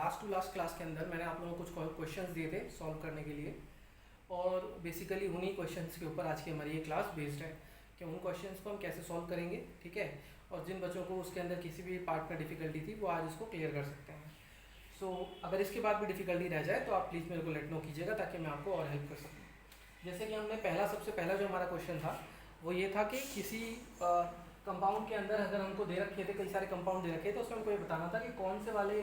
Last to last class के अंदर मैंने आप लोगों को कुछ क्वेश्चंस दिए थे सॉल्व करने के लिए, और बेसिकली उन्हीं क्वेश्चंस के ऊपर आज की हमारी ये क्लास बेस्ड है कि उन क्वेश्चंस को हम कैसे सॉल्व करेंगे, ठीक है। और जिन बच्चों को उसके अंदर किसी भी पार्ट में डिफ़िकल्टी थी वो आज इसको क्लियर कर सकते हैं। सो अगर इसके बाद भी डिफ़िकल्टी रह जाए तो आप प्लीज़ मेरे को लेट नो कीजिएगा ताकि मैं आपको और हेल्प कर सकूँ। जैसे कि हमने सबसे पहला जो हमारा क्वेश्चन था वो ये था कि किसी कंपाउंड के अंदर अगर हमको दे रखे थे, कई सारे कंपाउंड दे रखे थे, तो उसमें हमको ये बताना था कि कौन से वाले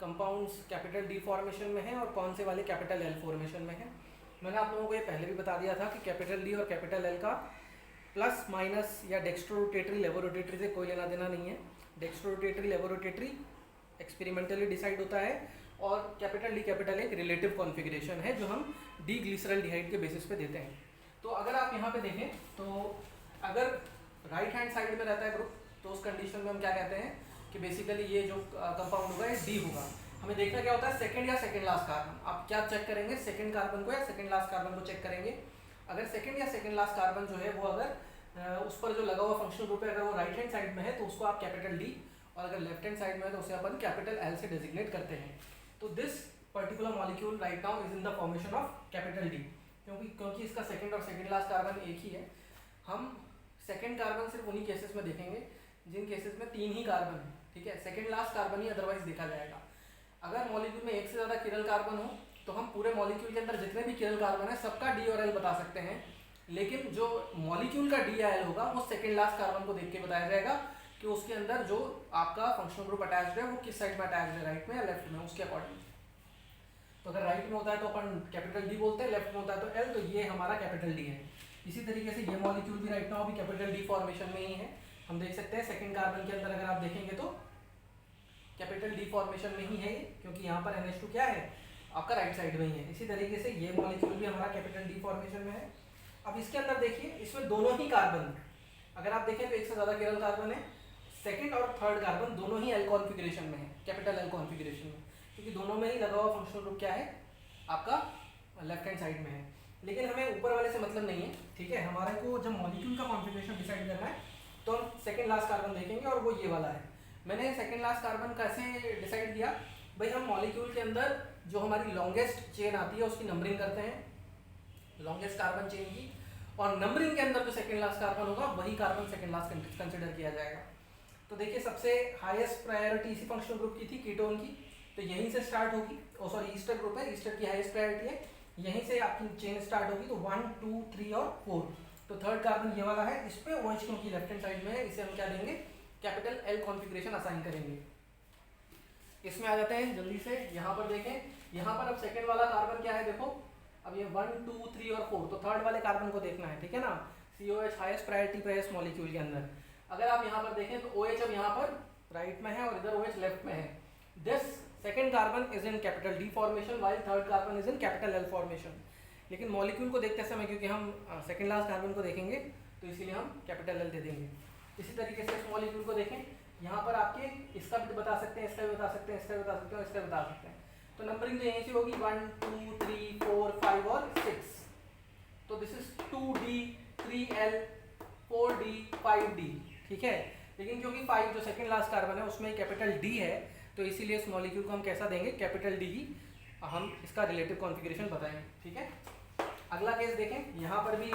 कंपाउंड्स कैपिटल डी फॉर्मेशन में हैं और कौन से वाले कैपिटल एल फॉर्मेशन में हैं। मैंने आप लोगों को ये पहले भी बता दिया था कि कैपिटल डी और कैपिटल एल का प्लस माइनस या डेक्स्ट्रोरोटेटरी लेबोरोटेटरी से कोई लेना देना नहीं है। डेक्स्ट्रोरोटेटरी लेबोरोटेटरी एक्सपेरिमेंटली डिसाइड होता है, और कैपिटल डी कैपिटल एक रिलेटिव कॉन्फ़िगरेशन है जो हम डी ग्लिसरल्डिहाइड के बेसिस पे देते हैं। तो अगर आप यहाँ पे देखें तो अगर राइट हैंड साइड में रहता है ग्रुप तो उस कंडीशन में हम क्या कहते हैं कि बेसिकली ये जो कंपाउंड होगा ये डी होगा। हमें देखना क्या होता है, सेकंड या सेकंड लास्ट कार्बन। आप क्या चेक करेंगे, सेकंड कार्बन को या सेकंड लास्ट कार्बन को चेक करेंगे। अगर सेकंड या सेकंड लास्ट कार्बन जो है वो अगर उस पर जो लगा हुआ फंक्शनल ग्रुप है अगर वो राइट हैंड साइड में है तो उसको आप कैपिटल डी, और अगर लेफ्ट हैंड साइड में है तो उसे अपन कैपिटल एल से डेजिग्नेट करते हैं। तो this particular molecule right now is in the formation of capital D, क्योंकि इसका सेकंड और सेकंड लास्ट कार्बन एक ही है। हम सेकंड कार्बन सिर्फ उन्हीं केसेस में देखेंगे जिन केसेस में 3 ही कार्बन है, ठीक है। सेकंड लास्ट कार्बन ही अदरवाइज देखा जाएगा। अगर मॉलिक्यूल में एक से ज़्यादा किरल कार्बन हो तो हम पूरे मॉलिक्यूल के अंदर जितने भी किरल कार्बन है सबका डी और एल बता सकते हैं, लेकिन जो मॉलिक्यूल का डी या एल होगा वो सेकंड लास्ट कार्बन को देख के बताया जाएगा कि उसके अंदर जो आपका फंक्शनल ग्रुप अटैच्ड है वो किस साइड में अटैच्ड है, राइट में या लेफ्ट में, उसके अकॉर्डिंग। तो अगर राइट में होता है तो अपन कैपिटल डी बोलते हैं, लेफ्ट में होता है तो एल, तो ये हमारा कैपिटल डी है। इसी तरीके से ये मॉलिक्यूल भी राइट नाउ भी कैपिटल डी फॉर्मेशन में ही है। हम देख सकते हैं सेकंड कार्बन के अंदर अगर आप देखेंगे तो कैपिटल डी फॉर्मेशन में ही है ये, क्योंकि यहाँ पर NH2 क्या है आपका राइट साइड में ही है। इसी तरीके से ये मॉलिक्यूल भी हमारा कैपिटल डी फॉर्मेशन में है। अब इसके अंदर देखिए इसमें दोनों ही कार्बन, अगर आप देखें तो एक से ज़्यादा किरल कार्बन है, सेकेंड और थर्ड कार्बन दोनों ही एल कॉन्फिगरेशन में है, कैपिटल एल कॉन्फिगरेशन में, क्योंकि दोनों में ही लगा हुआ फंक्शनल ग्रुप क्या है आपका लेफ्ट हैंड साइड में है। लेकिन हमें ऊपर वाले से मतलब नहीं है, ठीक है। हमारे को जब मॉलिक्यूल का कॉन्फ़िगरेशन डिसाइड करना है तो हम सेकंड लास्ट कार्बन देखेंगे, और वो ये वाला है। मैंने सेकंड लास्ट कार्बन कैसे डिसाइड किया भाई, हम मॉलिक्यूल के अंदर जो हमारी लॉन्गेस्ट चेन आती है उसकी नंबरिंग करते हैं, लॉन्गेस्ट कार्बन चेन की, और नंबरिंग के अंदर जो सेकंड लास्ट कार्बन होगा वही कार्बन सेकंड लास्ट कंसिडर किया जाएगा। तो देखिए सबसे हाईएस्ट प्रायोरिटी इसी फंक्शनल ग्रुप की थी, कीटोन की, तो यहीं से स्टार्ट होगी। सॉरी ईस्टर ग्रुप है, ईस्टर की हाईएस्ट प्रायोरिटी है, यहीं से आपकी चेन स्टार्ट होगी। तो 1 2 3 और 4, तो थर्ड कार्बन ये वाला है, इस पे OH क्योंकि लेफ्ट हैंड साइड में है इसे हम क्या देंगे कैपिटल एल कॉन्फ़िगरेशन असाइन करेंगे। इसमें आ जाते हैं जल्दी से, यहाँ पर देखें, यहाँ पर अब सेकंड वाला कार्बन क्या है देखो, अब ये 1 2 3 और 4, तो थर्ड वाले कार्बन को देखना है, ठीक है ना। COH हाईएस्ट प्रायोरिटी पे है इस मॉलिक्यूल के अंदर। अगर आप यहाँ पर देखें तो OH अब यहाँ पर राइट में है और इधर OH लेफ्ट में है। This second carbon is in capital D formation while third carbon is in capital L formation. लेकिन मॉलिक्यूल को देखते समय क्योंकि हम सेकंड लास्ट कार्बन को देखेंगे तो इसीलिए हम कैपिटल एल दे देंगे। इसी तरीके से इस मॉलिक्यूल को देखें, यहाँ पर आपके इसका भी बता सकते हैं, इसका भी बता सकते हैं, इसका भी बता सकते हैं, इसका भी बता सकते हैं। तो नंबरिंग तो यहीं से होगी 1 2 3 4 5 और 6। तो this is 2D 3L 4D 5D, ठीक है। लेकिन क्योंकि 5 जो सेकंड लास्ट कार्बन है उसमें कैपिटल डी है, तो इसीलिए इस मॉलिक्यूल को हम कैसा देंगे कैपिटल डी ही हम इसका रिलेटिव कॉन्फ़िगरेशन बताएंगे, ठीक है। अगला केस देखें, यहाँ पर भी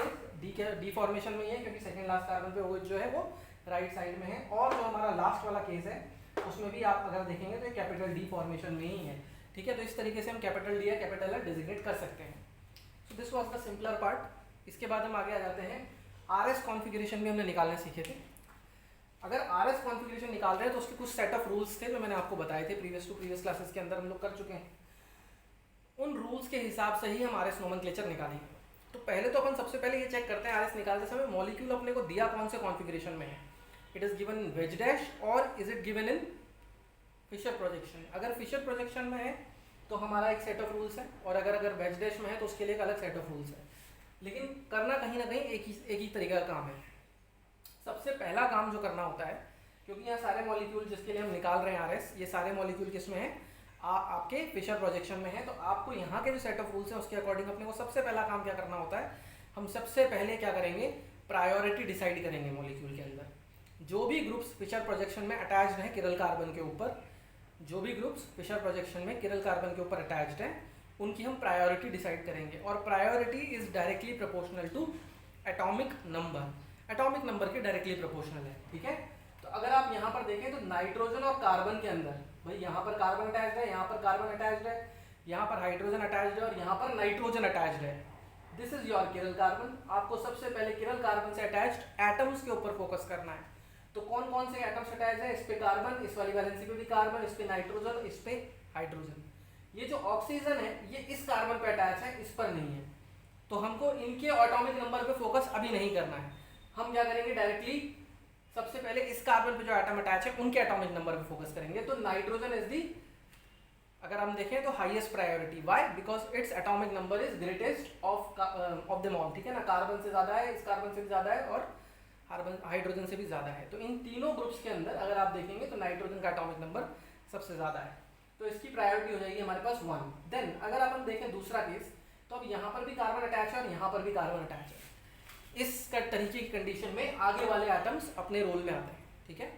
ये डी फॉर्मेशन में ही है क्योंकि सेकंड लास्ट कार्बन पे OH जो है वो राइट साइड में है, और जो हमारा लास्ट वाला केस है उसमें भी आप अगर देखेंगे तो कैपिटल डी फॉर्मेशन में ही है, ठीक है। तो इस तरीके से हम कैपिटल डी या कैपिटल एल डिजिग्नेट कर सकते हैं। So this was the simpler part. इसके बाद हम आगे आ जाते हैं, RS कॉन्फ़िगरेशन भी हमने निकालने सीखे थे। अगर RS कॉन्फ़िगरेशन निकाल रहे हैं तो उसके कुछ सेट ऑफ रूल्स थे जो मैंने आपको बताए थे प्रीवियस क्लासेस के अंदर हम लोग कर चुके हैं। उन रूल्स के हिसाब से ही हम RS नोमेनक्लेचर निकालेंगे। तो पहले तो अपन सबसे पहले ये चेक करते हैं RS निकालते समय मॉलिक्यूल अपने को दिया कौन से कॉन्फ़िगरेशन में है। It is given in wedge dash और is it given in Fischer projection. अगर फिशर प्रोजेक्शन में है तो हमारा एक सेट ऑफ रूल्स है, और अगर वेज डैश में है तो उसके लिए एक अलग सेट ऑफ रूल्स है। लेकिन करना कहीं ना कहीं एक ही तरीके का काम है। सबसे पहला काम जो करना होता है, क्योंकि यहाँ सारे मॉलिक्यूल जिसके लिए हम निकाल रहे हैं RS, ये सारे मॉलिक्यूल किस में है आपके फिशर प्रोजेक्शन में है, तो आपको यहाँ के जो सेट ऑफ रूल्स हैं उसके अकॉर्डिंग अपने को सबसे पहला काम क्या करना होता है, हम सबसे पहले क्या करेंगे प्रायोरिटी डिसाइड करेंगे मॉलिक्यूल के अंदर। जो भी ग्रुप्स फिशर प्रोजेक्शन में अटैच्ड हैं किरल कार्बन के ऊपर, जो भी ग्रुप्स फिशर प्रोजेक्शन में किरल कार्बन के ऊपर अटैच्ड हैं उनकी हम प्रायोरिटी डिसाइड करेंगे, और priority is directly proportional to atomic number के डायरेक्टली प्रोपोर्शनल है, ठीक है। तो अगर आप यहाँ पर देखें तो नाइट्रोजन और कार्बन के अंदर, भाई यहाँ पर कार्बन अटैच्ड है, यहाँ पर कार्बन अटैच्ड है, यहाँ पर हाइड्रोजन अटैच्ड है और यहाँ पर नाइट्रोजन अटैच्ड है। This is your किरल carbon. आपको सबसे पहले किरल कार्बन से अटैच्ड एटम्स के ऊपर फोकस करना है। तो कौन कौन से एटम्स अटैच है? इस पे कार्बन, इस वाली वैलेंसी पे भी कार्बन, इस पे नाइट्रोजन, इस पे हाइड्रोजन। ये जो ऑक्सीजन है ये इस कार्बन पे अटैच है, इस पर नहीं है। तो हमको इनके एटॉमिक नंबर पे फोकस अभी नहीं करना है। हम क्या करेंगे, डायरेक्टली सबसे पहले इस कार्बन पे जो एटम अटैच है उनके एटॉमिक नंबर पे फोकस करेंगे। तो नाइट्रोजन इज दी, अगर हम देखें तो highest priority. Why? Because its atomic number is greatest of them all, ठीक है ना। कार्बन से ज्यादा है, इस कार्बन से भी ज्यादा है और हाइड्रोजन से भी ज्यादा है। तो इन तीनों ग्रुप्स के अंदर अगर आप देखेंगे तो नाइट्रोजन का एटॉमिक नंबर सबसे ज्यादा है, तो इसकी प्रायोरिटी हो जाएगी हमारे पास 1। देन अगर अपन देखें दूसरा केस, तो अब यहाँ पर भी कार्बन अटैच है और यहाँ पर भी कार्बन अटैच है। इस तरीके की कंडीशन में आगे वाले एटम्स अपने रोल में आते हैं, ठीक है।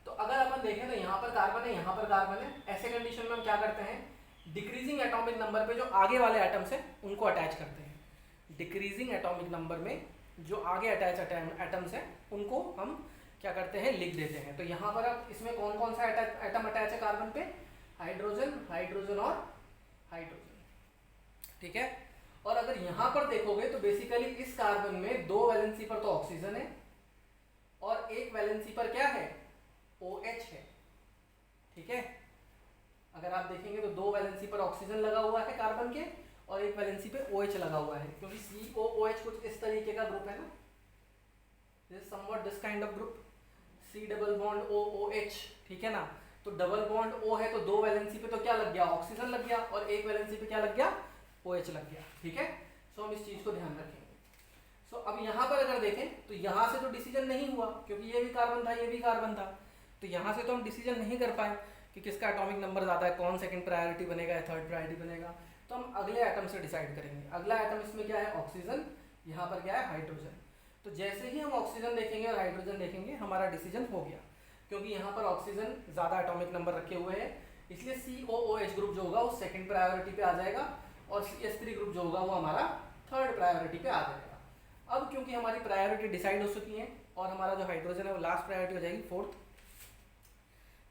तो अगर अपन देखें तो यहाँ पर कार्बन है, यहाँ पर कार्बन है, ऐसे कंडीशन में हम क्या करते हैं, डिक्रीजिंग एटॉमिक नंबर पे जो आगे वाले एटम्स हैं उनको अटैच करते हैं। डिक्रीजिंग एटॉमिक नंबर में जो आगे अटैच एटम्स हैं उनको हम क्या करते हैं, लिख देते हैं। तो यहाँ पर अब इसमें कौन कौन सा एटम अटैच है कार्बन पे? हाइड्रोजन, हाइड्रोजन और हाइड्रोजन, ठीक है। और अगर यहाँ पर देखोगे तो बेसिकली इस कार्बन में 2 वैलेंसी पर तो ऑक्सीजन है और 1 वैलेंसी पर क्या है, OH है, ठीक है। अगर आप देखेंगे तो 2 वैलेंसी पर ऑक्सीजन लगा हुआ है कार्बन के और 1 वैलेंसी पे OH लगा हुआ है, क्योंकि COOH कुछ इस तरीके का ग्रुप है ना, this somewhat this kind of group, C double bond OOH, ठीक है ना। तो डबल बॉन्ड O है तो 2 वैलेंसी पे तो क्या लग गया, ऑक्सीजन लग गया, और 1 वैलेंसी पे क्या लग गया, OH लग गया, ठीक है। सो हम इस चीज को ध्यान रखेंगे। सो अब यहाँ पर अगर देखें तो यहाँ से तो डिसीजन नहीं हुआ, क्योंकि ये भी कार्बन था, ये भी कार्बन था, तो यहाँ से तो हम डिसीजन नहीं कर पाए कि किसका एटॉमिक नंबर ज़्यादा है, कौन सेकंड प्रायोरिटी बनेगा या थर्ड प्रायोरिटी बनेगा। तो हम अगले एटम से डिसाइड करेंगे। अगला एटम इसमें क्या है, ऑक्सीजन, यहाँ पर क्या है, हाइड्रोजन। तो जैसे ही हम ऑक्सीजन देखेंगे और हाइड्रोजन देखेंगे हमारा डिसीजन हो गया, क्योंकि यहाँ पर ऑक्सीजन ज़्यादा एटॉमिक नंबर रखे हुए हैं, इसलिए COOH ग्रुप जो होगा वो सेकंड प्रायोरिटी पे आ जाएगा और CH3 ग्रुप जो होगा वो हमारा थर्ड प्रायोरिटी पे आ जाएगा। अब क्योंकि हमारी प्रायोरिटी डिसाइड हो चुकी है और हमारा जो हाइड्रोजन है वो लास्ट प्रायोरिटी हो जाएगी, फोर्थ,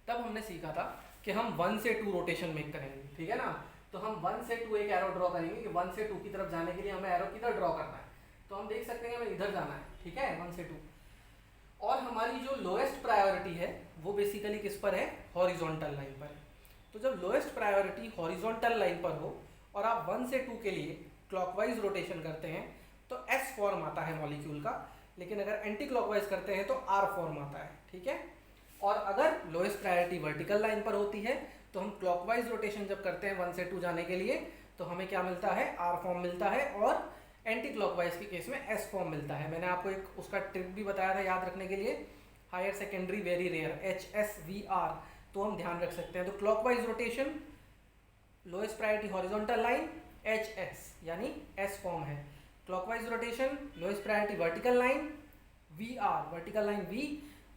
तब हमने सीखा था कि हम 1 से 2 रोटेशन मेक करेंगे, ठीक है ना। तो हम 1 से 2 एक एरो ड्रॉ करेंगे कि 1 से 2 की तरफ जाने के लिए हमें एरो किधर ड्रॉ करना है। तो हम देख सकते हैं हमें इधर जाना है, ठीक है, 1 से 2। और हमारी जो लोएस्ट प्रायोरिटी है वो बेसिकली किस पर है, हॉरिजॉन्टल लाइन पर है। तो जब लोएस्ट प्रायोरिटी हॉरिजॉन्टल लाइन पर हो और आप 1 से 2 के लिए क्लॉकवाइज रोटेशन करते हैं तो S फॉर्म आता है मॉलिक्यूल का, लेकिन अगर एंटी क्लॉकवाइज करते हैं तो R फॉर्म आता है, ठीक है। और अगर लोएस्ट प्रायोरिटी वर्टिकल लाइन पर होती है तो हम क्लॉकवाइज रोटेशन जब करते हैं 1 से 2 जाने के लिए तो हमें क्या मिलता है, R फॉर्म मिलता है, और एंटी क्लॉकवाइज के केस में S फॉर्म मिलता है। मैंने आपको एक उसका ट्रिक भी बताया था याद रखने के लिए, higher secondary very rare, HSVR, तो हम ध्यान रख सकते हैं। तो clockwise rotation lowest priority horizontal line HS यानी S फॉर्म है, clockwise rotation lowest priority vertical line VR, vertical line V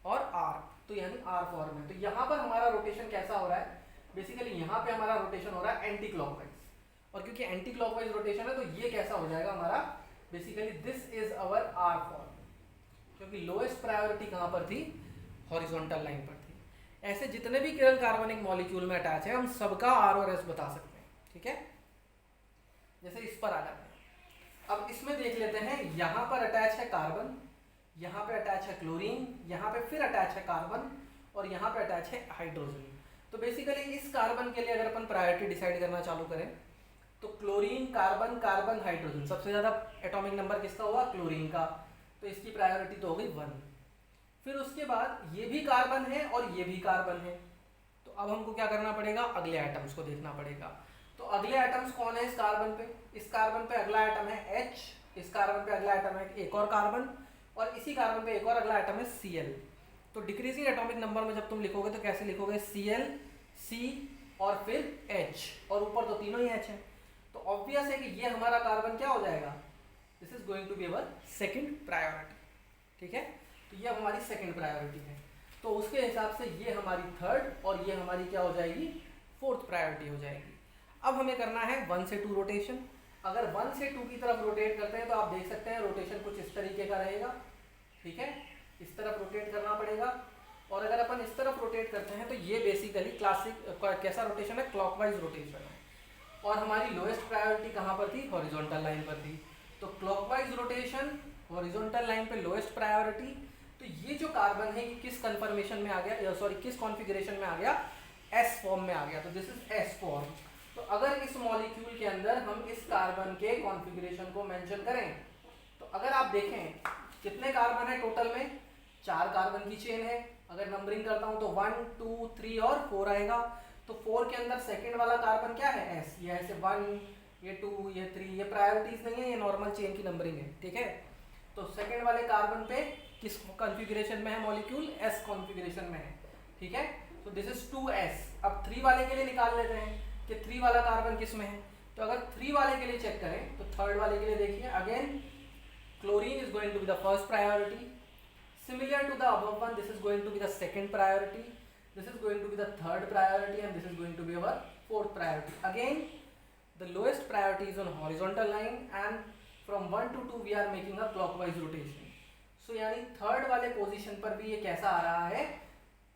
और R, तो यानी R फॉर्म है। तो यहाँ पर हमारा रोटेशन कैसा हो रहा है, बेसिकली यहाँ पे हमारा रोटेशन हो रहा है एंटी क्लॉकवाइज, और क्योंकि एंटी क्लॉकवाइज रोटेशन है तो ये कैसा हो जाएगा हमारा, basically this is our R form, क्योंकि लोएस्ट प्रायोरिटी कहाँ पर थी, हॉरिजॉन्टल लाइन पर थी। ऐसे जितने भी किरल कार्बनिक मॉलिक्यूल में अटैच है हम सबका R और S बता सकते हैं, ठीक है। जैसे इस पर आ जाते हैं, अब इसमें देख लेते हैं, यहाँ पर अटैच है कार्बन, यहाँ पे अटैच है क्लोरीन, यहाँ पे फिर अटैच है कार्बन और यहाँ पे अटैच है हाइड्रोजन। तो बेसिकली इस कार्बन के लिए अगर अपन प्रायोरिटी डिसाइड करना चालू करें तो क्लोरीन, कार्बन, कार्बन, हाइड्रोजन, सबसे ज़्यादा एटॉमिक नंबर किसका हुआ, क्लोरीन का, तो इसकी प्रायोरिटी तो हो गई 1। फिर उसके बाद ये भी कार्बन है और ये भी कार्बन है, तो अब हमको क्या करना पड़ेगा, अगले एटम्स को देखना पड़ेगा। तो अगले एटम्स कौन है इस कार्बन पे, इस कार्बन पे अगला एटम है H, इस कार्बन पे अगला एटम है एक और कार्बन, और इसी कार्बन पे एक और अगला एटम है Cl। तो डिक्रीजिंग एटॉमिक नंबर में जब तुम लिखोगे तो कैसे लिखोगे, Cl, C और फिर H, और ऊपर तो तीनों ही H है। तो ऑब्वियस है कि ये हमारा कार्बन क्या हो जाएगा, this is going to be our second priority, ठीक है। तो ये हमारी सेकंड प्रायोरिटी है। तो तो उसके हिसाब से ये हमारी थर्ड और ये हमारी क्या हो जाएगी, फोर्थ प्रायोरिटी हो जाएगी। अब हमें करना है 1 से 2 रोटेशन। अगर 1 से 2 की तरफ रोटेट करते हैं तो आप देख सकते हैं रोटेशन कुछ इस तरीके का रहेगा, ठीक है, इस तरफ रोटेट करना पड़ेगा। और अगर अपन इस तरफ रोटेट करते हैं तो ये बेसिकली क्लासिक कैसा रोटेशन है, क्लॉकवाइज रोटेशन है। और हमारी लोएस्ट प्रायोरिटी कहाँ पर थी, हॉरिजॉन्टल लाइन पर थी। तो क्लॉकवाइज रोटेशन, हॉरिजॉन्टल लाइन पे लोएस्ट प्रायोरिटी। तो ये जो कार्बन है ये किस कन्फर्मेशन में आ गया, सॉरी किस कॉन्फ़िगरेशन में आ गया, एस फॉर्म में आ गया। तो दिस इज एस फॉर्म। तो अगर इस मॉलिक्यूल के अंदर हम इस कार्बन के कॉन्फ़िगरेशन को मेंशन करें तो अगर आप देखें कितने कार्बन है टोटल में, 4 कार्बन की चेन है। अगर नंबरिंग करता हूं तो 1 2 3 और 4 आएगा। तो 4 के अंदर सेकंड वाला कार्बन क्या है, एस। ये ऐसे 1, ये 2, ये 3, ये प्रायोरिटीज नहीं है, ये नॉर्मल चेन की नंबरिंग है, ठीक है। तो सेकंड वाले कार्बन पे किस कॉन्फ़िगरेशन में है मॉलिक्यूल, एस कॉन्फ़िगरेशन में है, ठीक है। तो दिस इज 2s। अब 3 वाले के लिए निकाल लेते हैं कि 3 वाला कार्बन किस में है। तो अगर 3 वाले के लिए चेक करें तो थर्ड वाले के लिए देखिए, again chlorine is going to be the first priority. Similar to the above one, this is going to be the second priority, this is going to be the third priority, and this is going to be our fourth priority. Again, the lowest priority is on horizontal line, and from 1 to 2 we are making a clockwise rotation. So यानी third वाले position पर भी ये कैसा आ रहा है,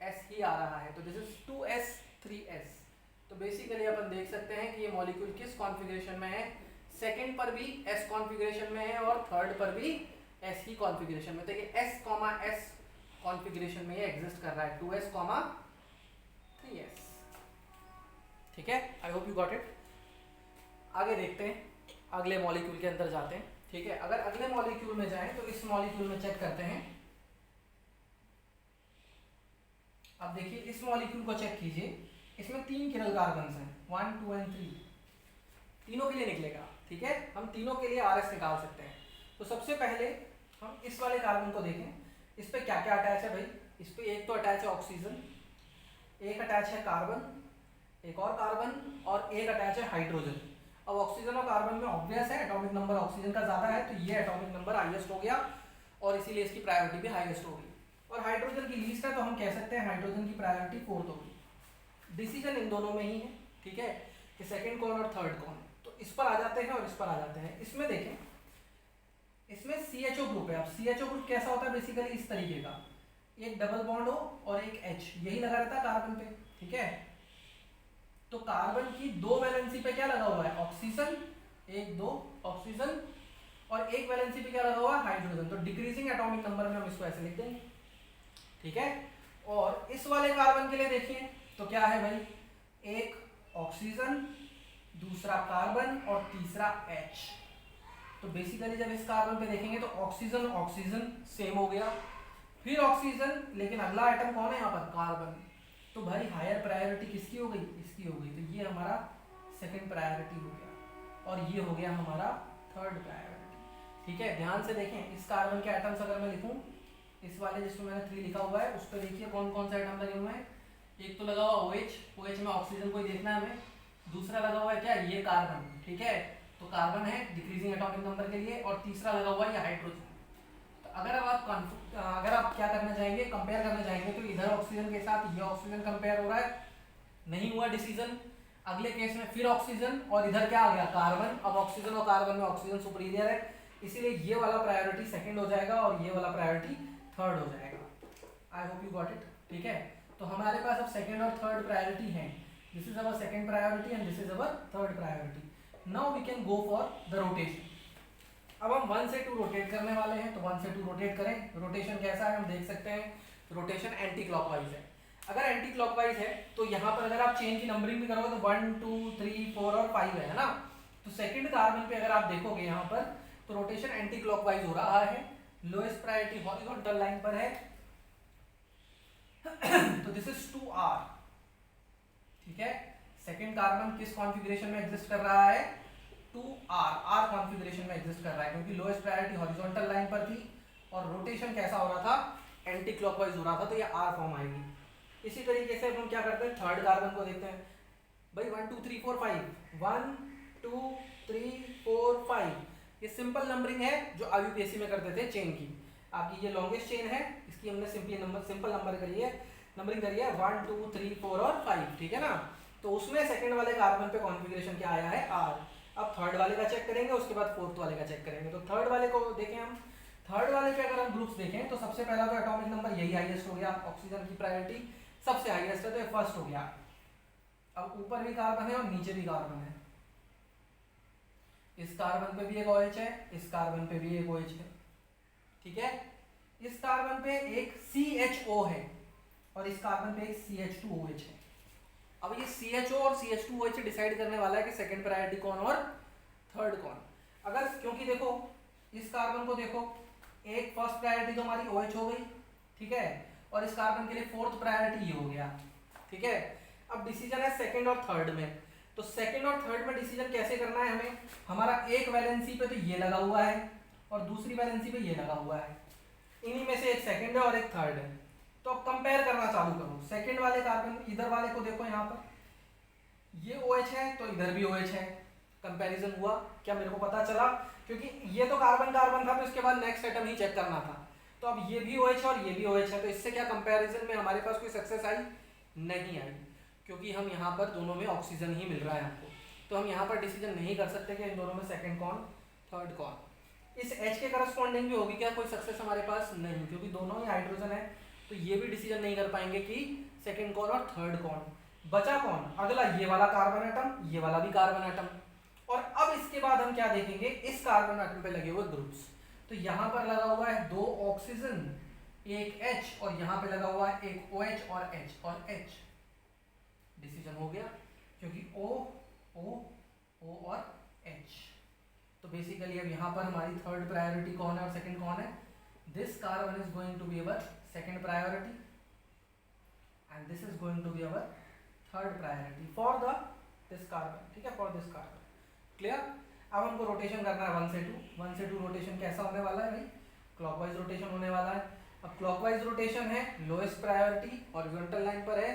S ही आ रहा है। तो this is 2s 3s। तो बेसिकली अपन देख सकते हैं कि ये मॉलिक्यूल किस कॉन्फ़िगरेशन में है, सेकंड पर भी S कॉन्फ़िगरेशन में है और थर्ड पर भी S ही कॉन्फ़िगरेशन में। तो ये S, S कॉन्फ़िगरेशन में ये एग्जिस्ट कर रहा है, 2s, 3s, ठीक है। आई होप यू गॉट इट। आगे देखते हैं, अगले मॉलिक्यूल के अंदर जाते हैं, ठीक है। अगर अगले मॉलिक्यूल में जाएं तो इस मॉलिक्यूल में चेक करते हैं। अब देखिए इस मॉलिक्यूल को चेक कीजिए, इसमें 3 किरल कार्बन हैं, 1 2 एंड 3, तीनों के लिए निकलेगा, ठीक है। हम तीनों के लिए RS निकाल सकते हैं। तो सबसे पहले हम इस वाले कार्बन को देखें, इस पे क्या क्या अटैच है भाई। इस पे एक तो अटैच है ऑक्सीजन, एक अटैच है कार्बन, एक और कार्बन, और एक अटैच है हाइड्रोजन। अब ऑक्सीजन और कार्बन में ऑब्वियस है एटॉमिक नंबर ऑक्सीजन का ज़्यादा है, तो ये एटॉमिक नंबर हाईएस्ट हो गया और इसीलिए इसकी प्रायोरिटी भी हाईएस्ट होगी। और हाइड्रोजन की लीस्ट है तो हम कह सकते हैं हाइड्रोजन की प्रायोरिटी 4th होगी। डिसीजन इन दोनों में ही है, ठीक है, कि सेकेंड कौन और थर्ड कौन। तो इस पर आ जाते हैं और इस पर आ जाते हैं। इसमें देखें, इसमें CHO ग्रुप है। अब CHO ग्रुप कैसा होता है, बेसिकली इस तरीके का, एक डबल बॉन्ड हो और एक H, यही लगा रहता है कार्बन पे, ठीक है। तो कार्बन की 2 वैलेंसी पे क्या लगा हुआ है, ऑक्सीजन, 1 2 ऑक्सीजन, और एक वैलेंसी पे क्या लगा हुआ है, हाइड्रोजन। तो डिक्रीजिंग एटॉमिक नंबर में हम इसको ऐसे लिख देंगे, ठीक है। और इस वाले कार्बन के लिए देखिए तो क्या है भाई, एक ऑक्सीजन, दूसरा कार्बन और तीसरा H। तो बेसिकली जब इस कार्बन पे देखेंगे तो ऑक्सीजन ऑक्सीजन सेम हो गया, फिर ऑक्सीजन, लेकिन अगला आइटम कौन है यहाँ पर, कार्बन। तो भाई हायर प्रायोरिटी किसकी हो गई, इसकी हो गई। तो ये हमारा सेकंड प्रायोरिटी हो गया और ये हो गया हमारा थर्ड प्रायोरिटी, ठीक है। ध्यान से देखें, इस कार्बन के आइटम्स अगर मैं लिखूं, इस वाले जिसमें मैंने 3 लिखा हुआ है उस पर देखिए कौन कौन से आइटम लगे हुए हैं। एक तो लगा हुआ OH में ऑक्सीजन को ही देखना है हमें। दूसरा लगा हुआ है क्या, ये कार्बन, ठीक है, तो कार्बन है डिक्रीजिंग एटॉमिक नंबर के लिए। और तीसरा लगा हुआ है ये हाइड्रोजन। तो अगर आप क्या करना चाहेंगे, कंपेयर करना चाहेंगे, तो इधर ऑक्सीजन के साथ ये ऑक्सीजन कंपेयर हो रहा है, नहीं हुआ डिसीजन। अगले केस में फिर ऑक्सीजन और इधर क्या आ गया, कार्बन। अब ऑक्सीजन और कार्बन में ऑक्सीजन सुपीरियर है, इसीलिए ये वाला प्रायोरिटी सेकंड हो जाएगा और ये वाला प्रायोरिटी थर्ड हो जाएगा। I hope you got it, ठीक है। तो हमारे पास अब सेकंड और थर्ड प्रायोरिटी है। This is our second priority and this is our third priority. Now we can go for the rotation. अब हम 1 से 2 रोटेट करने वाले हैं, तो 1 से 2 रोटेट करें। रोटेशन कैसा है हम देख सकते हैं, रोटेशन एंटी क्लॉकवाइज है। अगर एंटी क्लॉकवाइज है तो यहाँ पर अगर आप चेन की नंबरिंग भी करोगे तो 1 2 3 4 और 5 है ना। तो सेकंड कार्बन पे अगर आप देखोगे यहाँ पर तो रोटेशन एंटी क्लॉकवाइज हो रहा है, लोएस्ट प्रायोरिटी हॉरिजॉन्टल लाइन पर है। तो दिस इज 2r, ठीक है। सेकंड कार्बन किस कॉन्फ़िगरेशन में एग्जिस्ट कर रहा है, 2r कॉन्फ़िगरेशन में एग्जिस्ट कर रहा है, क्योंकि लोएस्ट प्रायोरिटी हॉरिजॉन्टल लाइन पर थी और रोटेशन कैसा हो रहा था, एंटी क्लॉकवाइज हो रहा था, तो ये r फॉर्म आएगी। इसी तरीके से हम क्या करते हैं, थर्ड कार्बन को देखते हैं भाई। 1 2 3 4 5, 1 2 3 4 5, ये सिंपल नंबरिंग है जो IUPAC में करते थे चेन की। आपकी ये लॉन्गेस्ट चेन है, इसकी हमने सिंपल नंबर करी है, नंबरिंग करी है 1 2 3 4 और 5, ठीक है ना। तो उसमें सेकंड वाले कार्बन पे कॉन्फ़िगरेशन क्या आया है, R। अब थर्ड वाले का चेक करेंगे, उसके बाद फोर्थ वाले का चेक करेंगे। तो थर्ड वाले को देखें हम, थर्ड वाले पे अगर हम ग्रुप्स देखें तो सबसे पहला तो एटॉमिक नंबर यही हाईएस्ट हो गया, ऑक्सीजन की प्रायोरिटी सबसे हाईएस्ट है, तो ये फर्स्ट हो गया। अब ऊपर भी कार्बन है और नीचे भी कार्बन है, इस कार्बन पे भी एक OH है, इस कार्बन पे भी एक OH है, ठीक है। इस कार्बन पे एक CHO है और इस कार्बन पे एक CH2OH है। अब ये CHO और CH2OH डिसाइड करने वाला है कि सेकंड प्रायोरिटी कौन और थर्ड कौन। अगर क्योंकि देखो इस कार्बन को देखो, एक फर्स्ट प्रायोरिटी तो हमारी OH हो गई, ठीक है, और इस कार्बन के लिए फोर्थ प्रायोरिटी ये हो गया, ठीक है। अब डिसीजन है सेकंड और थर्ड में, तो सेकंड और थर्ड में डिसीजन कैसे करना है हमें, हमारा एक वैलेंसी पे तो ये लगा हुआ है और दूसरी वैलेंसी पे ये लगा हुआ है, इन्हीं में से एक सेकंड है और एक थर्ड है। तो अब कंपेयर करना चालू करो, सेकंड वाले कार्बन इधर वाले को देखो, यहाँ पर ये OH है तो इधर भी OH है, कंपैरिजन हुआ क्या, मेरे को पता चला, क्योंकि ये तो कार्बन कार्बन था तो इसके बाद नेक्स्ट एटम ही चेक करना था। तो अब ये भी OH और ये भी OH है, तो इससे क्या कंपैरिजन में हमारे पास कोई सक्सेस आई नहीं आई, क्योंकि हम यहाँ पर दोनों में ऑक्सीजन ही मिल रहा है हमको। तो हम यहाँ पर डिसीजन नहीं कर सकते कि इन दोनों में सेकंड कौन थर्ड कौन। इस H के करस्पॉन्डिंग भी होगी क्या कोई सक्सेस हमारे पास, नहीं, क्योंकि दोनों ही हाइड्रोजन है, तो ये भी डिसीजन नहीं कर पाएंगे कि सेकंड कौन और थर्ड कौन। बचा कौन, अगला ये वाला कार्बन एटम, ये वाला भी कार्बन एटम। और अब इसके बाद हम क्या देखेंगे, इस कार्बन एटम पे लगे हुए ग्रुप्स। तो यहाँ पर लगा हुआ है 2 ऑक्सीजन, एक H, और यहाँ पे लगा हुआ है एक OH और H और H। डिसीजन हो गया, क्योंकि O O O और H। तो बेसिकली अब यहाँ पर हमारी थर्ड प्रायोरिटी कौन है और सेकंड कौन है, this carbon is going to be our second priority and this is going to be our third priority for the this carbon, ठीक है, फॉर दिस कार्बन। क्लियर। अब हमको रोटेशन करना है 1 से 2। 1 से 2 रोटेशन कैसा होने वाला है भाई, क्लॉकवाइज रोटेशन होने वाला है। अब क्लॉकवाइज रोटेशन है, लोएस्ट प्रायोरिटी हॉरिजॉन्टल लाइन पर है,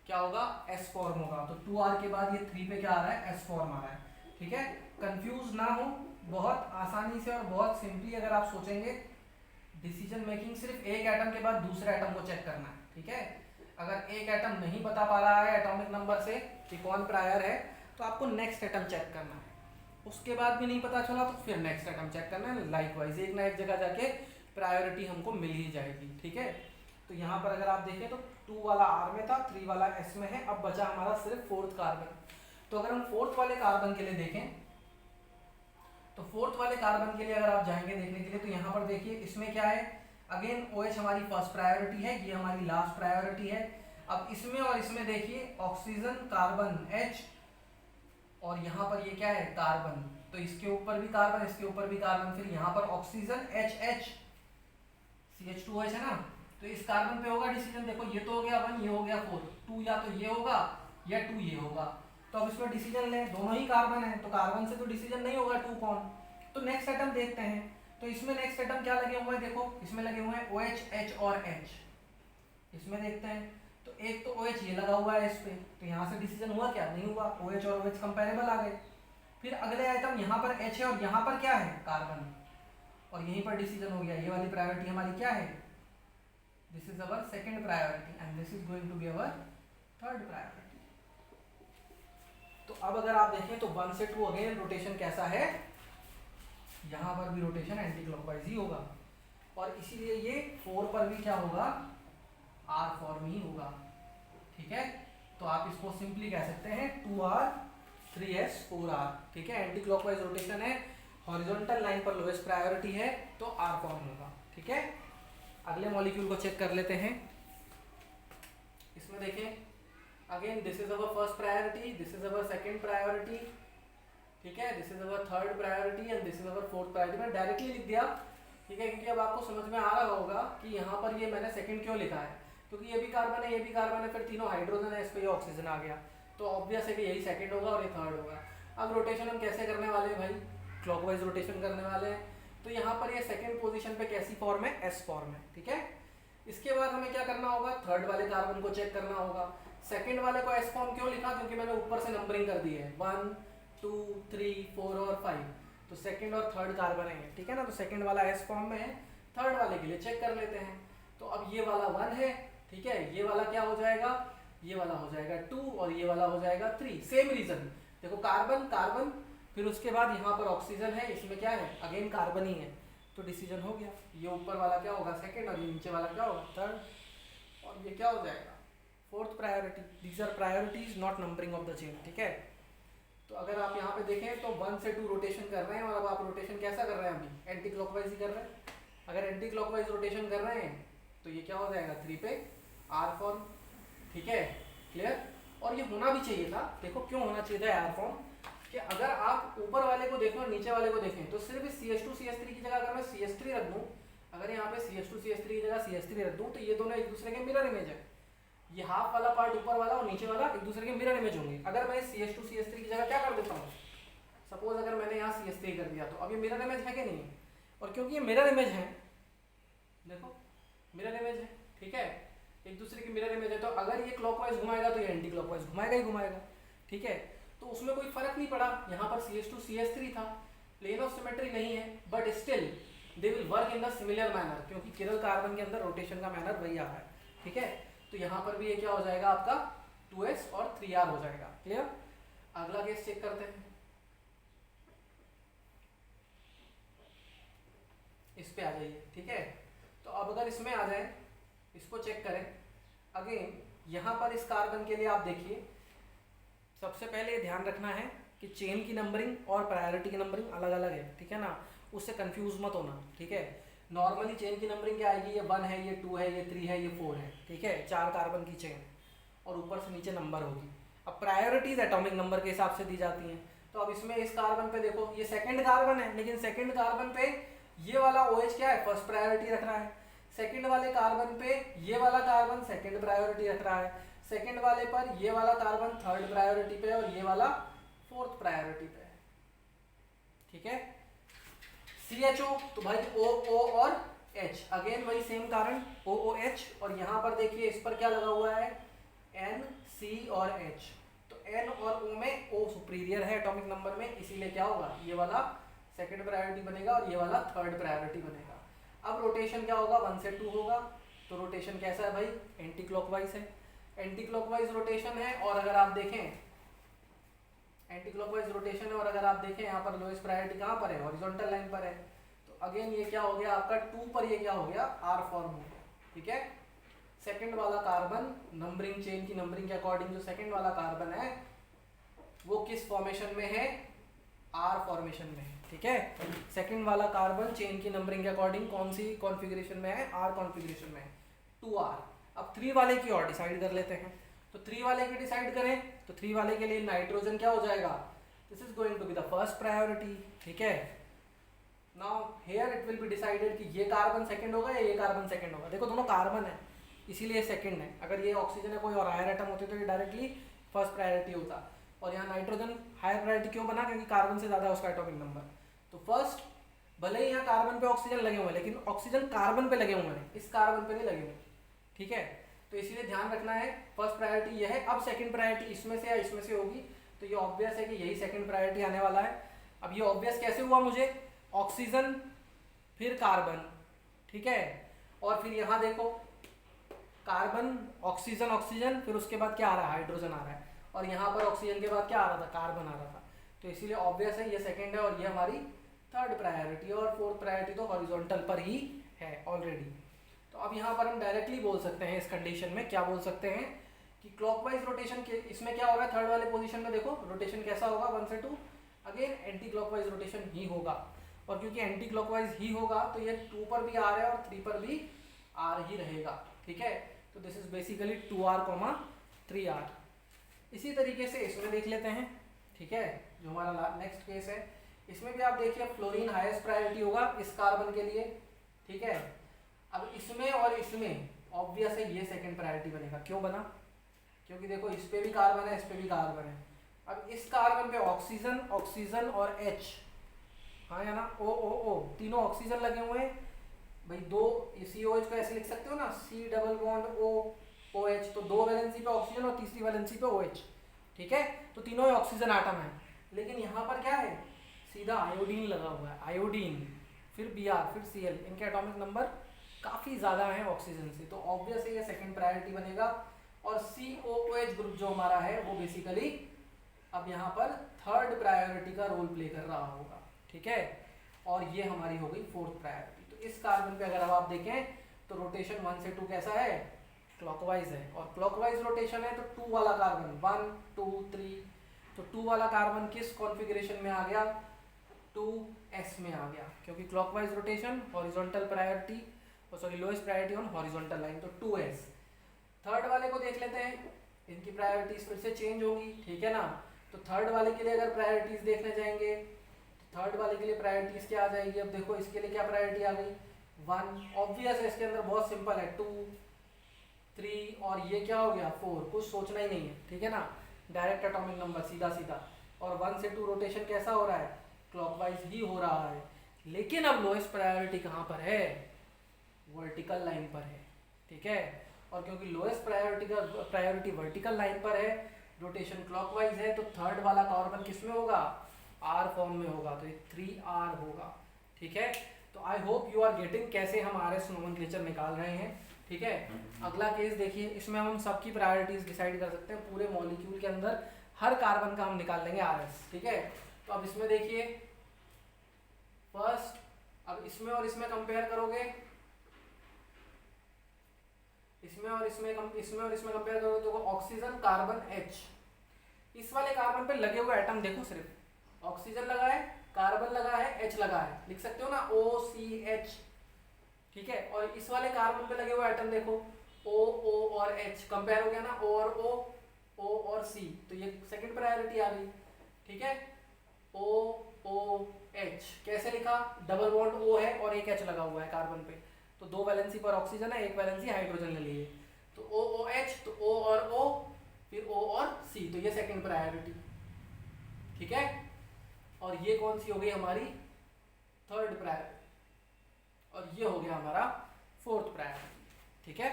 क्या होगा, S फॉर्म होगा। तो 2R के बाद ये 3 पे क्या आ रहा है, S फॉर्म आ रहा है, ठीक है। कंफ्यूज ना हो, बहुत आसानी से और बहुत सिंपली अगर आप सोचेंगे, डिसीजन मेकिंग सिर्फ एक एटम के बाद दूसरे एटम को चेक करना है, ठीक है। अगर एक एटम नहीं बता पा रहा है एटॉमिक नंबर से कि कौन प्रायर है, तो आपको नेक्स्ट एटम चेक करना है। उसके बाद भी नहीं पता चला तो फिर नेक्स्ट एटम चेक करना है। लाइकवाइज एक ना एक जगह जाके प्रायोरिटी हमको मिल ही जाएगी, ठीक है। तो यहाँ पर अगर आप देखें तो 2 वाला R में था, 3 वाला S में है, अब बचा हमारा सिर्फ फोर्थ कार्बन। तो अगर हम फोर्थ वाले कार्बन के लिए देखें, तो फोर्थ वाले कार्बन के लिए अगर आप जाएंगे देखने के लिए, तो यहाँ पर देखिए इसमें क्या है, अगेन OH हमारी फर्स्ट प्रायोरिटी है, ये हमारी लास्ट प्रायोरिटी है। अब इसमें और इसमें देखिए ऑक्सीजन कार्बन H, और यहाँ पर ये क्या है कार्बन, तो इसके ऊपर भी कार्बन, इसके ऊपर भी कार्बन, फिर यहाँ पर ऑक्सीजन H CH2OH है ना। तो इस कार्बन पे होगा डिसीजन, देखो ये तो हो गया 1, ये हो गया 4, 2 या तो ये होगा या 2 ये होगा। तो अब इसमें डिसीजन लें, दोनों ही कार्बन है, तो कार्बन से तो डिसीजन नहीं होगा 2 कौन। तो नेक्स्ट एटम देखते हैं, तो इसमें नेक्स्ट एटम क्या लगे हुए हैं, देखो इसमें लगे हुए हैं OH H और H। इसमें देखते हैं, तो एक तो OH ये लगा हुआ है इस पे, तो यहाँ से डिसीजन हुआ क्या, नहीं हुआ, OH और OH कंपेरेबल आ गए। फिर अगले आइटम यहाँ पर H है और यहाँ पर क्या है कार्बन, और यहीं पर डिसीजन हो गया, ये वाली प्रायोरिटी हमारी क्या है, this is our second priority and this is going to be our third priority. तो अब अगर आप देखें तो 1 से 2 अगेन रोटेशन कैसा है, यहाँ पर भी रोटेशन एंटी क्लॉकवाइज ही होगा, और इसीलिए ये 4 पर भी क्या होगा, R फॉर्म ही होगा, ठीक है। तो आप इसको सिंपली कह सकते हैं 2R 3S 4R, ठीक है। एंटी क्लॉकवाइज रोटेशन है, हॉरिजॉन्टल लाइन पर लोएस्ट प्रायोरिटी है, तो R फॉर्म होगा, ठीक है। अगले मॉलिक्यूल को चेक कर लेते हैं। इसमें देखें again this is our first priority, this is our second priority, ठीक है, this is our third priority and this is our fourth priority. मैंने डायरेक्टली लिख दिया, ठीक है, क्योंकि अब आपको समझ में आ रहा होगा कि यहाँ पर ये मैंने सेकंड क्यों लिखा है, क्योंकि ये भी कार्बन है, ये भी कार्बन है, फिर तीनों हाइड्रोजन है, इस पर ये ऑक्सीजन आ गया, तो ऑब्वियस है कि यही सेकंड होगा और ये थर्ड होगा। अब रोटेशन हम कैसे करने वाले हैं भाई, क्लॉकवाइज रोटेशन करने वाले हैं। तो यहाँ पर ये सेकंड पोजीशन पे कैसी फॉर्म है, S फॉर्म है, ठीक है। इसके बाद हमें क्या करना होगा, थर्ड वाले कार्बन को चेक करना होगा। सेकंड वाले को S फॉर्म क्यों लिखा, क्योंकि मैंने ऊपर से नंबरिंग कर दी है 1 2 3 4 और 5, तो सेकंड और थर्ड कार्बन है, ठीक है ना। तो सेकंड वाला S फॉर्म में है, थर्ड वाले के लिए चेक कर लेते हैं। तो अब ये वाला 1 है, ठीक है, ये वाला क्या हो जाएगा, ये वाला हो जाएगा 2 और ये वाला हो जाएगा 3। सेम रीजन, देखो कार्बन कार्बन, फिर उसके बाद यहाँ पर ऑक्सीजन है, इसमें क्या है, अगेन कार्बन ही है, तो डिसीजन हो गया। ये ऊपर वाला क्या होगा, सेकंड, और ये नीचे वाला क्या होगा, थर्ड, और ये क्या हो जाएगा, fourth priority. These are priorities not numbering of the chain, ठीक है। तो अगर आप यहाँ पे देखें तो 1 से 2 रोटेशन कर रहे हैं, और अब आप रोटेशन कैसा कर रहे हैं, अभी एंटी क्लॉकवाइज ही कर रहे हैं। अगर एंटी क्लॉकवाइज रोटेशन कर रहे हैं तो ये क्या हो जाएगा, 3 पे आर फॉर्म, ठीक है, क्लियर। और ये होना भी चाहिए था, देखो क्यों होना चाहिए था आर फॉर्म, कि अगर आप ऊपर वाले को देखें और नीचे वाले को देखें तो सिर्फ CH2 CH3 की जगह अगर मैं CH3 रख दूं, अगर यहाँ पे CH2 CH3 की जगह CH3 रख दूं, तो ये दोनों एक दूसरे के मिरर इमेज है। ये हाफ वाला पार्ट ऊपर वाला और नीचे वाला एक दूसरे के मिरर इमेज होंगे। अगर मैं CH2 CH3 की जगह क्या कर देता हूँ, सपोज अगर मैंने यहाँ CH3 कर दिया, तो अब ये मिरर इमेज है कि नहीं है, और क्योंकि ये मिरर इमेज है, देखो मिरर इमेज है, ठीक है, एक दूसरे की मिरर इमेज है, तो अगर ये क्लॉकवाइज घुमाएगा तो ये एंटी क्लॉकवाइज घुमाएगा ही घुमाएगा, ठीक है। तो उसमें कोई फर्क नहीं पड़ा, यहाँ पर CH2 CH3 था, प्लेन ऑफ सिमेट्री नहीं है, but still they will work in the similar manner, क्योंकि किरल कार्बन के अंदर रोटेशन का मैनर वही आ रहा है, ठीक है। तो यहाँ पर भी ये क्या हो जाएगा आपका 2s और 3r हो जाएगा, क्लियर। अगला केस चेक करते हैं, इस पे आ जाइए, ठीक है। तो अब अगर इसमें आ जाए, इसको चेक करें अगेन, यहाँ पर इस कार्बन के लिए आप देखिए, सबसे पहले ध्यान रखना है कि चेन की नंबरिंग और प्रायोरिटी की नंबरिंग अलग अलग है, ठीक है ना, उससे कंफ्यूज मत होना, ठीक है। नॉर्मली चेन की नंबरिंग क्या आएगी, ये 1 है, ये 2 है, ये 3 है, ये 4 है, ठीक है, 4 कार्बन की चेन, और ऊपर से नीचे नंबर होगी। अब प्रायोरिटीज एटॉमिक नंबर के हिसाब से दी जाती हैं। तो अब इसमें इस कार्बन पे देखो, ये सेकंड कार्बन है, लेकिन सेकंड कार्बन पे ये वाला OH क्या है, फर्स्ट प्रायोरिटी रख रहा है। सेकंड वाले कार्बन पे ये वाला कार्बन सेकंड प्रायोरिटी रख रहा है, सेकंड वाले पर ये वाला कार्बन थर्ड प्रायोरिटी पे, और ये वाला फोर्थ प्रायोरिटी पे है, ठीक है। CHO तो भाई OO और H, अगेन वही सेम कारण OOH, और यहाँ पर देखिए इस पर क्या लगा हुआ है, N C और H, तो N और O में O सुपीरियर है एटॉमिक नंबर में, इसीलिए क्या होगा, ये वाला सेकंड प्रायोरिटी बनेगा और ये वाला थर्ड प्रायोरिटी बनेगा। अब रोटेशन क्या होगा, 1 से 2 होगा, तो रोटेशन कैसा है भाई, एंटी क्लॉकवाइज है, एंटी क्लॉकवाइज रोटेशन है। और अगर आप देखें एंटी क्लॉकवाइज रोटेशन है, और अगर आप देखें यहाँ पर लोएस्ट प्रायोरिटी कहाँ पर है, हॉरिजॉन्टल लाइन पर है, तो अगेन ये क्या हो गया आपका 2 पर, ये क्या हो गया, आर फॉर्म हो गया, ठीक है। सेकंड वाला कार्बन नंबरिंग, चेन की नंबरिंग के अकॉर्डिंग जो सेकंड वाला कार्बन है वो किस फॉर्मेशन में है, आर फॉर्मेशन में है, ठीक है। सेकंड वाला कार्बन चेन की नंबरिंग के अकॉर्डिंग कौन सी कॉन्फ़िगरेशन में है, आर कॉन्फ़िगरेशन में है, 2r। अब 3 वाले की और डिसाइड कर लेते हैं, तो 3 वाले की डिसाइड करें तो 3 वाले के लिए नाइट्रोजन क्या हो जाएगा, this is going to be the first priority, ठीक है। Now here it will be decided कि ये कार्बन सेकंड होगा या ये कार्बन सेकंड होगा। देखो दोनों कार्बन है इसीलिए सेकंड है, अगर ये ऑक्सीजन है कोई और हायर एटम होते तो ये डायरेक्टली फर्स्ट प्रायोरिटी होता, और यहाँ नाइट्रोजन हायर प्रायोरिटी क्यों बना, क्योंकि कार्बन से ज़्यादा है उसका एटॉमिक नंबर। तो फर्स्ट, भले ही यहाँ कार्बन पे ऑक्सीजन लगे हुए हैं, लेकिन ऑक्सीजन कार्बन पे लगे हुए हैं, इस कार्बन पे नहीं लगे हुए, ठीक है। तो इसीलिए ध्यान रखना है, फर्स्ट प्रायोरिटी यह है। अब सेकंड प्रायोरिटी इसमें से या इसमें से होगी, तो ये ऑब्वियस है कि यही सेकंड प्रायोरिटी आने वाला है। अब ये ऑब्वियस कैसे हुआ, मुझे ऑक्सीजन फिर कार्बन, ठीक है, और फिर यहाँ देखो कार्बन ऑक्सीजन ऑक्सीजन, फिर उसके बाद क्या आ रहा है, हाइड्रोजन आ रहा है, और यहाँ पर ऑक्सीजन के बाद क्या आ रहा था, कार्बन आ रहा था। तो इसीलिए ऑब्वियस है ये सेकंड है और ये हमारी थर्ड प्रायोरिटी, और फोर्थ प्रायोरिटी तो हॉरिजॉन्टल पर ही है ऑलरेडी। तो अब यहाँ पर हम डायरेक्टली बोल सकते हैं, इस कंडीशन में क्या बोल सकते हैं कि क्लॉकवाइज रोटेशन के इसमें क्या हो रहा है, थर्ड वाले पोजीशन में देखो रोटेशन कैसा होगा, 1 से 2, अगेन एंटी क्लॉकवाइज रोटेशन ही होगा, और क्योंकि एंटी क्लॉकवाइज ही होगा तो ये 2 पर भी आर है और 3 पर भी आर ही रहेगा, ठीक है। तो this is basically 2r, 3r। इसी तरीके से इसमें देख लेते हैं, ठीक है, जो हमारा नेक्स्ट केस है, इसमें भी आप देखिए फ्लोरीन हाईएस्ट प्रायोरिटी होगा इस कार्बन के लिए, ठीक है। अब इसमें और इसमें ऑब्वियस है ये सेकंड प्रायोरिटी बनेगा, क्यों बना, क्योंकि देखो इस पे भी कार्बन है, इस पे भी कार्बन है। अब इस कार्बन पे ऑक्सीजन ऑक्सीजन और H, हाँ या ना, O तीनों ऑक्सीजन लगे हुए हैं भाई, दो COH को ऐसे लिख सकते हो ना, C double bond O OH, तो 2 वैलेंसी पे ऑक्सीजन और तीसरी वैलेंसी पे OH, ठीक है। तो तीनों ऑक्सीजन आटम है, लेकिन यहाँ पर क्या है, सीधा आयोडीन लगा हुआ है, आयोडीन फिर Br, फिर Cl, इनके एटॉमिक नंबर काफ़ी ज़्यादा हैं ऑक्सीजन से, तो ऑब्वियस है ये सेकंड प्रायोरिटी बनेगा। और COOH ग्रुप जो हमारा है वो बेसिकली अब यहाँ पर थर्ड प्रायोरिटी का रोल प्ले कर रहा होगा, ठीक है। और ये हमारी हो गई फोर्थ प्रायोरिटी। तो इस कार्बन पे अगर अब आप देखें तो रोटेशन 1 से 2 कैसा है, क्लॉकवाइज है, और क्लॉकवाइज रोटेशन है तो 2 वाला कार्बन 1 2 3, तो 2 वाला कार्बन किस कॉन्फ़िगरेशन में आ गया, 2s में आ गया, क्योंकि clockwise rotation horizontal priority, sorry lowest priority on horizontal line, तो 2s। थर्ड वाले को देख लेते हैं, इनकी प्रायोरिटीज फिर से चेंज होगी, ठीक है ना। तो थर्ड वाले के लिए अगर प्रायोरिटीज देखने जाएंगे तो थर्ड वाले के लिए प्रायोरिटीज क्या आ जाएगी, अब देखो इसके लिए क्या प्रायोरिटी आ गई, 1, ऑब्वियस है, इसके अंदर बहुत सिंपल है, 2 3 और ये क्या हो गया 4, कुछ सोचना ही नहीं है, ठीक है ना, डायरेक्ट एटॉमिक नंबर सीधा सीधा। और 1 से 2 रोटेशन कैसा हो रहा है, क्लॉकवाइज ही हो रहा है। लेकिन अब लोएस्ट प्रायोरिटी कहाँ पर है, वर्टिकल लाइन पर है, ठीक है। और क्योंकि लोएस्ट प्रायोरिटी वर्टिकल लाइन पर है, रोटेशन क्लॉकवाइज है, तो थर्ड वाला कार्बन किस में होगा, आर फॉर्म में होगा, तो ये 3r होगा, ठीक है। तो I hope you are getting कैसे हम RS नोमेनक्लेचर निकाल रहे हैं, ठीक है। अगला केस देखिए, इसमें हम सबकी प्रायोरिटीज डिसाइड कर सकते हैं, पूरे मॉलिक्यूल के अंदर हर कार्बन का हम निकाल लेंगे RS, ठीक है। तो अब इसमें देखिए फर्स्ट, अब इसमें और इसमें कंपेयर करोगे, इसमें और इसमें कंपेयर करोगे तो ऑक्सीजन कार्बन H, इस वाले कार्बन पे लगे हुए एटम देखो, सिर्फ ऑक्सीजन लगा है, कार्बन लगा है, H लगा है, लिख सकते हो ना OCH, ठीक है। और इस वाले कार्बन पे लगे हुए एटम देखो O और H, कंपेयर हो गया ना, O और O और C, तो ये सेकंड प्रायोरिटी आ गई, ठीक है। OOH कैसे लिखा, डबल बॉन्ड O है और एक H लगा हुआ है कार्बन पे, तो 2 वैलेंसी पर ऑक्सीजन है, 1 वैलेंसी हाइड्रोजन ले लिए, तो OOH, तो O और O, फिर O और C, तो ये सेकंड प्रायोरिटी, ठीक है। और ये कौन सी हो गई हमारी थर्ड प्रायोरिटी, और ये हो गया हमारा फोर्थ प्रायोरिटी, ठीक है।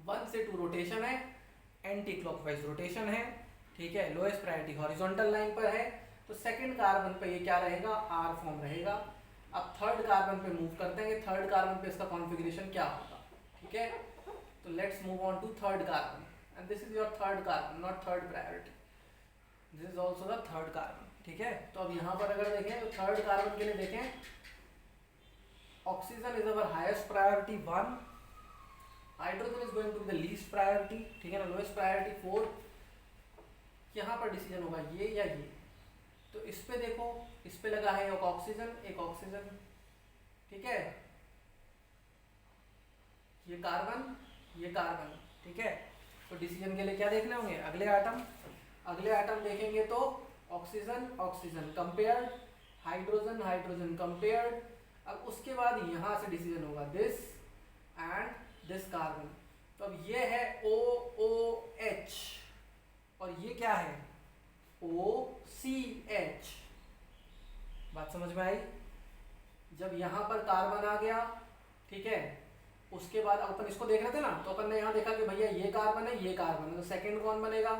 1 से 2 रोटेशन है, एंटी क्लॉकवाइज रोटेशन है, ठीक है, लोएस्ट प्रायोरिटी हॉरिजॉन्टल लाइन पर है, तो सेकंड कार्बन पे ये क्या रहेगा, आर फॉर्म रहेगा। अब थर्ड कार्बन पे मूव करते हैं, थर्ड कार्बन पे इसका कॉन्फ़िगरेशन क्या होगा, ठीक है। तो let's move on to third carbon, and this is your third carbon, not third priority, this is also the third carbon, ठीक है। तो अब यहाँ पर अगर देखें तो थर्ड कार्बन के लिए देखें, oxygen is our highest priority 1, hydrogen is going to be the least priority, ठीक है ना, लोएस्ट प्रायोरिटी 4। यहाँ पर डिसीजन होगा ये या ये, तो इस पे देखो, इस पे लगा है एक ऑक्सीजन, ठीक है, ये कार्बन, ठीक है। तो डिसीजन के लिए क्या देखने होंगे, अगले एटम देखेंगे तो ऑक्सीजन कंपेयर्ड, हाइड्रोजन कंपेयर्ड। अब उसके बाद यहाँ से डिसीजन होगा दिस एंड दिस कार्बन, तो अब ये है OOH और ये क्या है OCH, बात समझ में आई। जब यहाँ पर कार्बन आ गया, ठीक है, उसके बाद अपन इसको देख रहे थे ना, तो अपन ने यहाँ देखा कि भैया ये कार्बन है, तो सेकंड कौन बनेगा,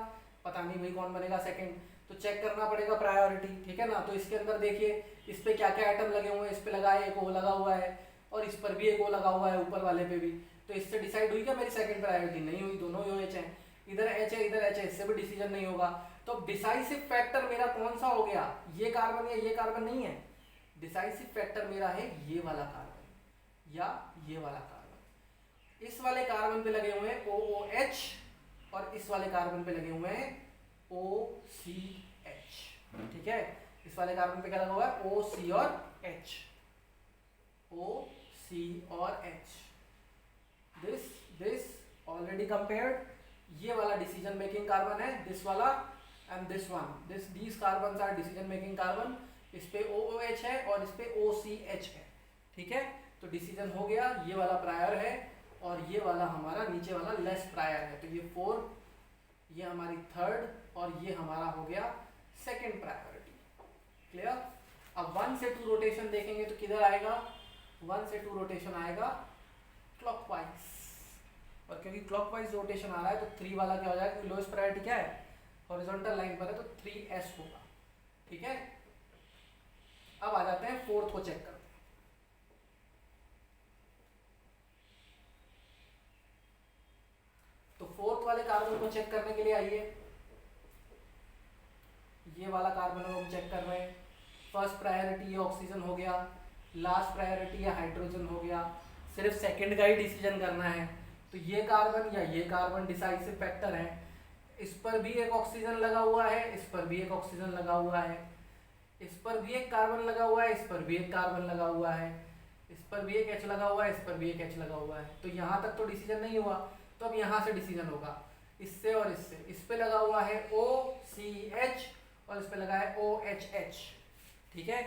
पता नहीं भाई कौन बनेगा सेकंड, तो चेक करना पड़ेगा प्रायोरिटी, ठीक है ना। तो इसके अंदर देखिए इस पे क्या क्या आइटम लगे हुए हैं, इस पे लगा है एक O लगा हुआ है, और इस पर भी एक O लगा हुआ है, ऊपर वाले पे भी, तो इससे डिसाइड हुई क्या मेरी सेकंड प्रायोरिटी, नहीं हुई, दोनों OH हैं, इधर H है इधर H है, इससे भी डिसीजन नहीं होगा। तो डिसाइसिव फैक्टर मेरा कौन सा हो गया, ये कार्बन या ये कार्बन नहीं है, डिसाइसिव फैक्टर मेरा है ये वाला कार्बन या ये वाला कार्बन। इस वाले कार्बन पे लगे हुए हैं OOH और इस वाले कार्बन पे लगे हुए हैं OCH, ठीक है। इस वाले कार्बन पे क्या लगा हुआ है OC और H, OC और H, दिस ऑलरेडी कंपेयर्ड, ये वाला डिसीजन मेकिंग कार्बन है, दिस वाला and this one, these carbons are decision making carbon, इस पे OOH है और इस पे OCH है, ठीक है। तो डिसीजन हो गया, ये वाला प्रायर है और ये वाला हमारा नीचे वाला लेस प्रायर है, तो ये 4, ये हमारी थर्ड और ये हमारा हो गया सेकंड प्रायोरिटी, क्लियर। अब 1 से 2 रोटेशन देखेंगे तो किधर आएगा, 1 से 2 रोटेशन आएगा क्लॉकवाइज, और क्योंकि क्लॉकवाइज रोटेशन आ रहा है तो 3 वाला क्या हो जाएगा, क्योंकि लोएस्ट प्रायोरिटी क्या है, हॉरिजॉन्टल लाइन पर है, तो 3s होगा, ठीक है। अब आ जाते हैं फोर्थ को चेक करते हैं, फोर्थ वाले कार्बन को चेक करने के लिए आइए, ये वाला कार्बन हम चेक कर रहे हैं। फर्स्ट प्रायोरिटी ये ऑक्सीजन हो गया, लास्ट प्रायोरिटी ये हाइड्रोजन हो गया, सिर्फ सेकंड का ही डिसीजन करना है। तो ये कार्बन या ये कार्बन डिसाइसिव फैक्टर है। इस पर भी एक ऑक्सीजन लगा हुआ है, इस पर भी एक ऑक्सीजन लगा हुआ है, इस पर भी एक कार्बन लगा हुआ है, इस पर भी एक कार्बन लगा हुआ है, इस पर भी एक H लगा हुआ है, इस पर भी एक H लगा हुआ है। तो यहाँ तक तो डिसीजन नहीं हुआ, तो अब यहाँ से डिसीजन होगा, इससे और इससे। इस पे लगा हुआ है OCH और इस पे लगा है OHH, ठीक है।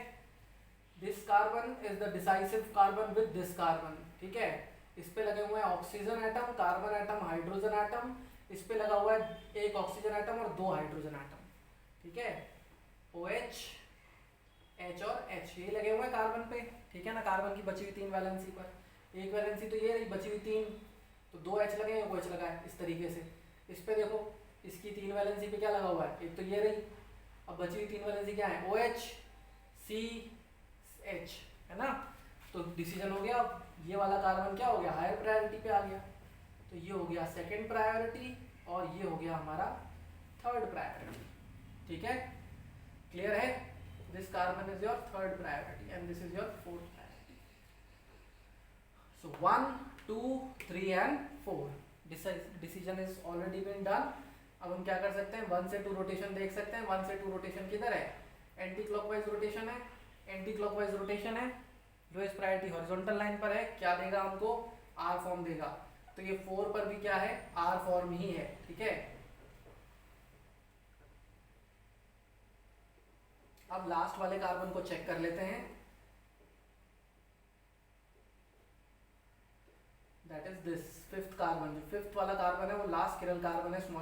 This carbon is the decisive carbon with this carbon, ठीक है। इस पे लगे हुए हैं oxygen atom, carbon atom, hydrogen atom. इस पे लगा हुआ है एक ऑक्सीजन एटम और 2 हाइड्रोजन एटम, ठीक है। OH, H और H ये लगे हुए हैं कार्बन पे, ठीक है ना। कार्बन की बची हुई 3 वैलेंसी पर, एक वैलेंसी तो ये रही, बची हुई 3, तो 2 H लगे, एक OH लगा है, इस तरीके से। इस पे देखो, इसकी 3 वैलेंसी पे क्या लगा हुआ है, एक तो ये रही, अब बची हुई 3 वैलेंसी क्या है, OH CH, है ना। तो डिसीजन हो गया। अब ये वाला कार्बन क्या हो गया, हायर प्रायोरिटी पे आ गया, तो ये हो गया सेकंड प्रायोरिटी और ये हो गया हमारा थर्ड प्रायोरिटी, ठीक है। क्लियर है। This carbon is your third priority and this is your fourth priority. So 1, 2, 3 and 4 decision is already been done. अब हम क्या कर सकते हैं, 1 से 2 रोटेशन देख सकते हैं। 1 से 2 रोटेशन किधर है, एंटी क्लॉकवाइज रोटेशन है, एंटी क्लॉकवाइज रोटेशन है। लोएस्ट प्रायोरिटी हॉरिजॉन्टल लाइन पर है, क्या देगा हमको, आर फॉर्म देगा। तो ये 4 पर भी क्या है, आर फॉर्म ही है, ठीक है। अब लास्ट वाले कार्बन को चेक कर लेते हैं, that is this fifth carbon. जो फिफ्थ वाला कार्बन है वो लास्ट किरल कार्बन है, स्मॉल